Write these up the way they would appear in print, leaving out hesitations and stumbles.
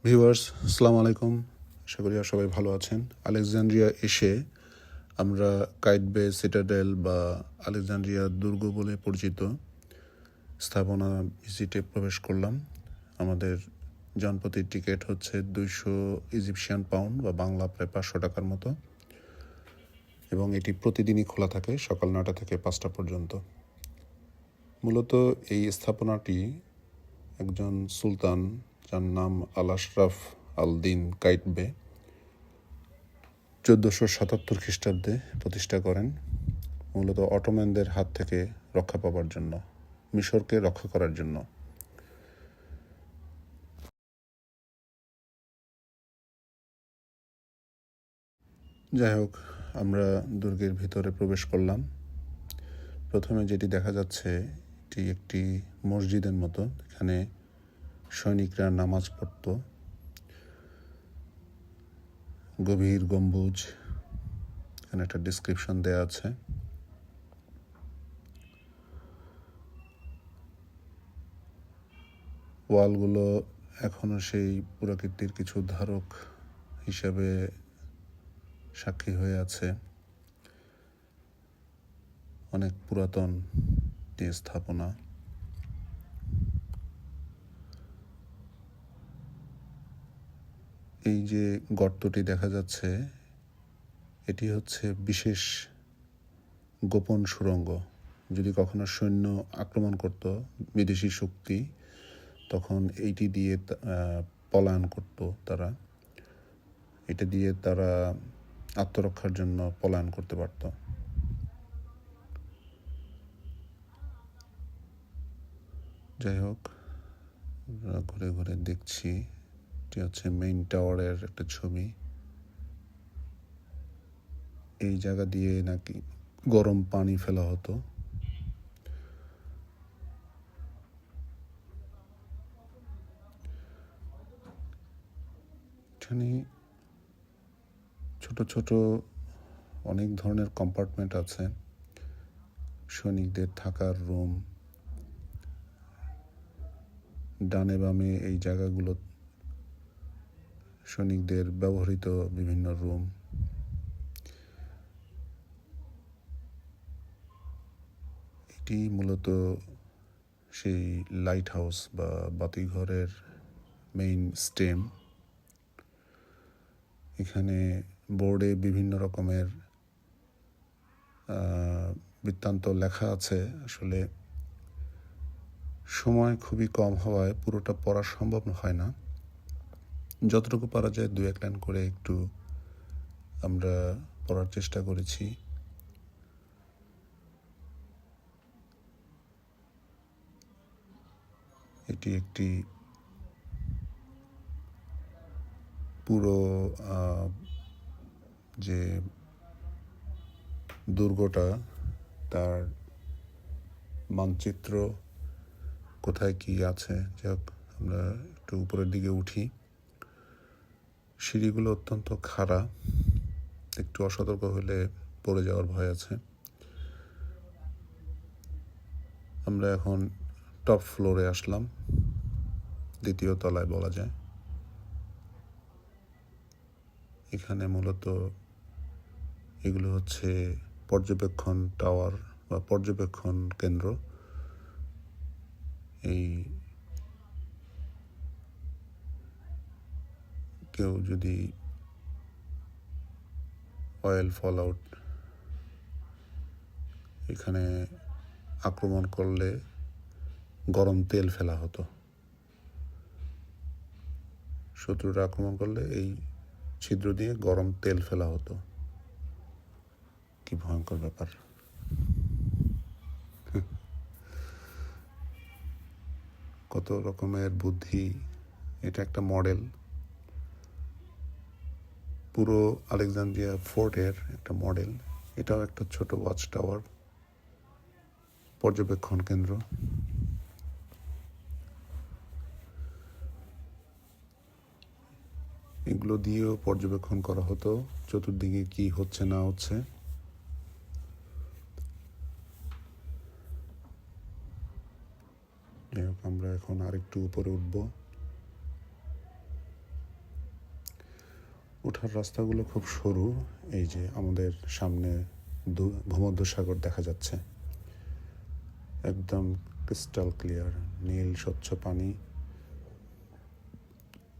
Viewers, আসসালামু আলাইকুম। আশা করি সবাই ভালো আছেন। আলেকজান্দ্রিয়া এসে আমরা কাইট বে সিটাডেল বা আলেকজান্দ্রিয়া দুর্গ বলে পরিচিত স্থাপনা ভিজিটে প্রবেশ করলাম। আমাদের জনপ্রতি টিকিট হচ্ছে 200 ইজিপশিয়ান পাউন্ড বা বাংলা প্রায় 500 টাকার মতো, এবং এটি প্রতিদিনই খোলা থাকে সকাল 9টা থেকে 5টা পর্যন্ত। মূলত এই স্থাপনাটি একজন সুলতান, যার নাম আল আশরাফ আল দিন কাইটবে, 1477 খ্রিস্টাব্দে প্রতিষ্ঠা করেন, মূলত অটোম্যানদের হাত থেকে রক্ষা পাবার জন্য, মিশরকে রক্ষা করার জন্য। যাই হোক, আমরা দুর্গের ভিতরে প্রবেশ করলাম। প্রথমে যেটি দেখা যাচ্ছে এটি একটি মসজিদের মতো। এখানে সৈনিকরা নামাজ পড়ত। গভীর গম্বুজ, এখানে একটা ডিসক্রিপশন দেয়া আছে। ওয়ালগুলো এখনো সেই পুরাকীর্তির কিছু ধারক হিসাবে সাক্ষী হয়ে আছে। অনেক পুরাতন স্থাপনা। এই যে গর্তটি দেখা যাচ্ছে, এটি হচ্ছে বিশেষ গোপন সুড়ঙ্গ। যদি কখনো সৈন্য আক্রমণ করত, বিদেশি শক্তি, তখন এইটি দিয়ে পলায়ন করত তারা। এটা দিয়ে তারা আত্মরক্ষার জন্য পলায়ন করতে পারত। যাই হোক, ঘুরে ঘুরে দেখছি। এটি হচ্ছে মেইন টাওয়ারের একটা ছবি। এই জায়গা দিয়ে নাকি গরম পানি ফেলা হতো। এখানে ছোট ছোট অনেক ধরনের কম্পার্টমেন্ট আছে। সৈনিকদের থাকার রুম, ডানে বামে এই জায়গাগুলো সৈনিকদের ব্যবহৃত বিভিন্ন রুম। এটি মূলত সেই লাইট হাউস বা বাতিঘরের মেইন স্টেম। এখানে বোর্ডে বিভিন্ন রকমের বৃত্তান্ত লেখা আছে। আসলে সময় খুবই কম হওয়ায় পুরোটা পড়া সম্ভব হয় না। যতটুকু পারা যায় 2-1 লাইন করে একটু আমরা পড়ার চেষ্টা করেছি। এটি একটি পুরো যে দুর্গটা, তার মানচিত্র, কোথায় কি আছে। যাই হোক, আমরা একটু উপরের দিকে উঠি। সিঁড়িগুলো অত্যন্ত খাড়া, একটু অসতর্ক হলে পড়ে যাওয়ার ভয় আছে। আমরা এখন টপ ফ্লোরে আসলাম, দ্বিতীয় তলায় বলা যায়। এখানে মূলত এগুলো হচ্ছে পর্যবেক্ষণ টাওয়ার বা পর্যবেক্ষণ কেন্দ্র। এই কেউ যদি অয়েল ফল আউট এখানে আক্রমণ করলে গরম তেল ফেলা হতো। শত্রুরা আক্রমণ করলে এই ছিদ্র দিয়ে গরম তেল ফেলা হতো। কি ভয়ঙ্কর ব্যাপার! কত রকমের বুদ্ধি। এটা একটা মডেল, পুরো আলেকজান্দ্রিয়া ফোর্টের একটা মডেল। এটাও একটা ছোট ওয়াচ টাওয়ার, পর্যবেক্ষণ কেন্দ্র। এগুলো দিয়েও পর্যবেক্ষণ করা হতো চতুর্দিকে কি হচ্ছে না হচ্ছে। যাই হোক, আমরা এখন আরেকটু উপরে উঠব। ওঠার রাস্তাগুলো খুব সরু। এই যে আমাদের সামনে ভূমধ্যসাগর দেখা যাচ্ছে, একদম ক্রিস্টাল ক্লিয়ার, নীল স্বচ্ছ পানি।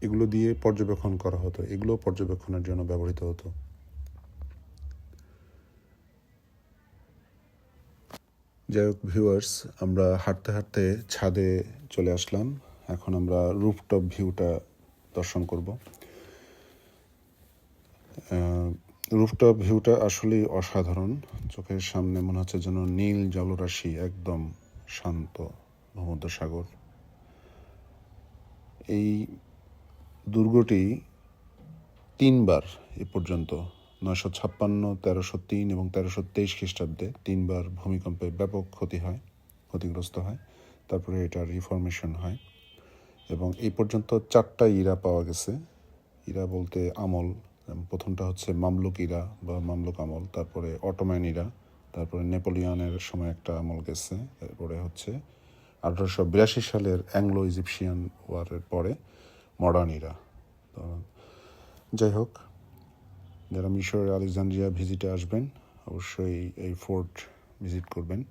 এগুলো দিয়ে পর্যবেক্ষণ করা হতো, এগুলো পর্যবেক্ষণের জন্য ব্যবহৃত হতো। যাই হোক ভিউয়ার্স, আমরা হাঁটতে হাঁটতে ছাদে চলে আসলাম। এখন আমরা রুফটপ ভিউটা দর্শন করব। রুফটপ ভিউটা আসলেই অসাধারণ। চোখের সামনে মনে হচ্ছে যেন নীল জলরাশি, একদম শান্ত ভূমধ্যসাগর। এই দুর্গটি 3বার এ পর্যন্ত 956, 1303 এবং 1323 খ্রিস্টাব্দে 3বার ভূমিকম্পে ব্যাপক ক্ষতিগ্রস্ত হয়। তারপরে এটা রিফরমেশন হয় এবং এই পর্যন্ত 4টা ইরা পাওয়া গেছে। ইরা বলতে আমল, প্রথমটা হচ্ছে মামলুক ইরা বা মামলুক আমল, তারপরে অটোম্যান ইরা, তারপরে নেপোলিয়নের সময় একটা আমল গেছে, এরপরে হচ্ছে 1882 সালের অ্যাংলো ইজিপশিয়ান ওয়ারের পরে মডার্ন ইরা। তো যাই হোক, যারা মিশরের আলেকজান্দ্রিয়া ভিজিটে আসবেন অবশ্যই এই ফোর্ট ভিজিট করবেন।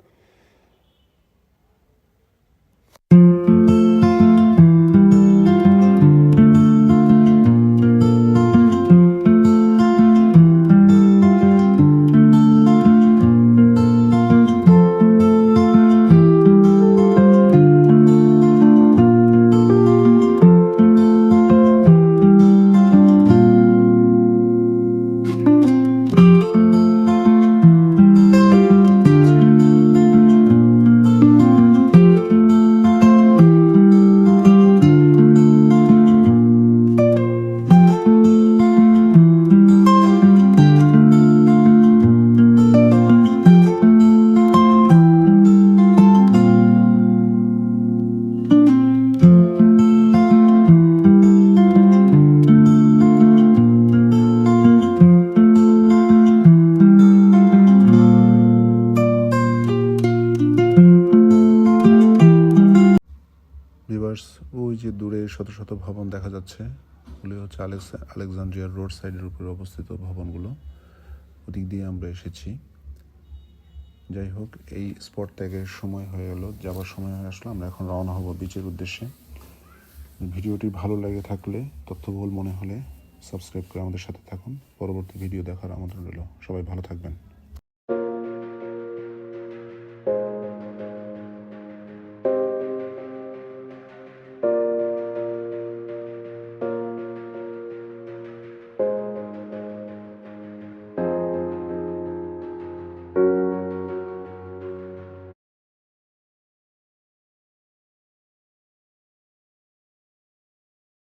ভিউয়ার্স, ওই যে দূরে শত শত ভবন দেখা যাচ্ছে, ওগুলি হচ্ছে আলেকজান্দ্রিয়ার রোড সাইডের উপরে অবস্থিত ভবনগুলো। ওদিক দিয়ে আমরা এসেছি। যাই হোক, এই স্পট ত্যাগের সময় হয়ে গেল, যাবার সময় হয়ে আসলো। আমরা এখন রওনা হব বিচের উদ্দেশ্যে। ভিডিওটি ভালো লেগে থাকলে, তথ্যবহুল মনে হলে সাবস্ক্রাইব করে আমাদের সাথে থাকুন। পরবর্তী ভিডিও দেখার আমন্ত্রণ রইল। সবাই ভালো থাকবেন।